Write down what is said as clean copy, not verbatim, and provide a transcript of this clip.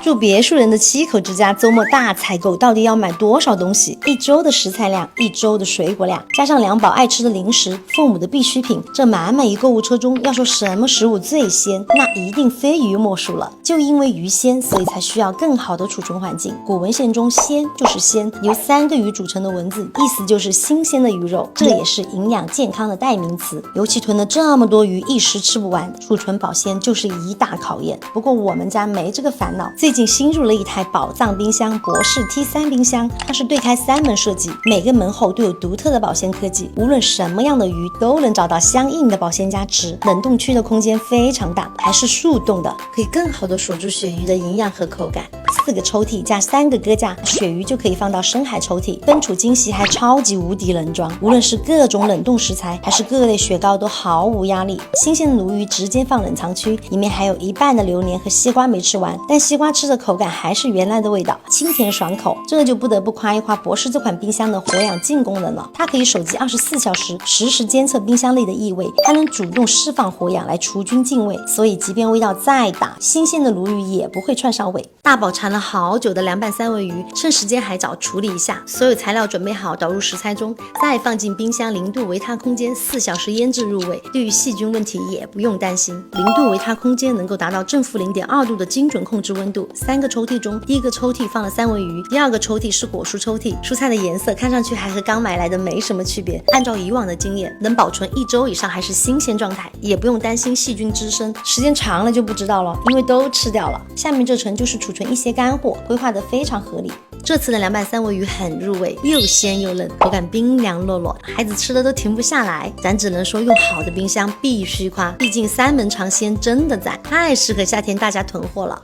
住别墅人的7口之家周末大采购，到底要买多少东西？1周的食材量，1周的水果量，加上2宝爱吃的零食，父母的必需品，这满满一购物车中，要说什么食物最鲜，那一定非鱼莫属了。就因为鱼鲜，所以才需要更好的储存环境。古文献中鲜就是鲜，由3个鱼组成的文字，意思就是新鲜的鱼肉，这也是营养健康的代名词。尤其囤了这么多鱼，一时吃不完，储存保鲜就是一大考验。不过我们家没这个烦恼，最近新入了一台宝藏冰箱博士 T3 冰箱，它是对开3门设计，每个门后都有独特的保鲜科技，无论什么样的鱼都能找到相应的保鲜价值。冷冻区的空间非常大，还是速冻的，可以更好的锁住鳕鱼的营养和口感。4个抽屉加3个搁架，鳕鱼就可以放到深海抽屉，分储惊喜还超级无敌能装，无论是各种冷冻食材还是各类雪糕都毫无压力。新鲜的鲈鱼直接放冷藏区，里面还有一半的榴莲和西瓜没吃完，但西瓜吃的口感还是原来的味道，清甜爽口。这就不得不夸一夸博士这款冰箱的活氧净功能了，它可以手机24小时实时监测冰箱内的异味，还能主动释放活氧来除菌净味，所以即便味道再大，新鲜的鲈鱼也不会串上尾。大宝馋了好久的凉拌3文鱼，趁时间还早处理一下，所有材料准备好，导入食材中，再放进冰箱0度维他空间4小时腌制入味。对于细菌问题也不用担心，0度维他空间能够达到正负0.2度的精准控制温度。3个抽屉中，第一个抽屉放了3文鱼，第2个抽屉是果蔬抽屉，蔬菜的颜色看上去还和刚买来的没什么区别。按照以往的经验，能保存1周以上还是新鲜状态，也不用担心细菌滋生，时间长了就不知道了，因为都吃掉了。下面这层就是储存一些干货，规划得非常合理。这次的凉拌3文鱼很入味，又鲜又嫩，口感冰凉糯糯，孩子吃的都停不下来。咱只能说用好的冰箱必须夸，毕竟3门尝鲜真的赞，太适合夏天大家囤货了。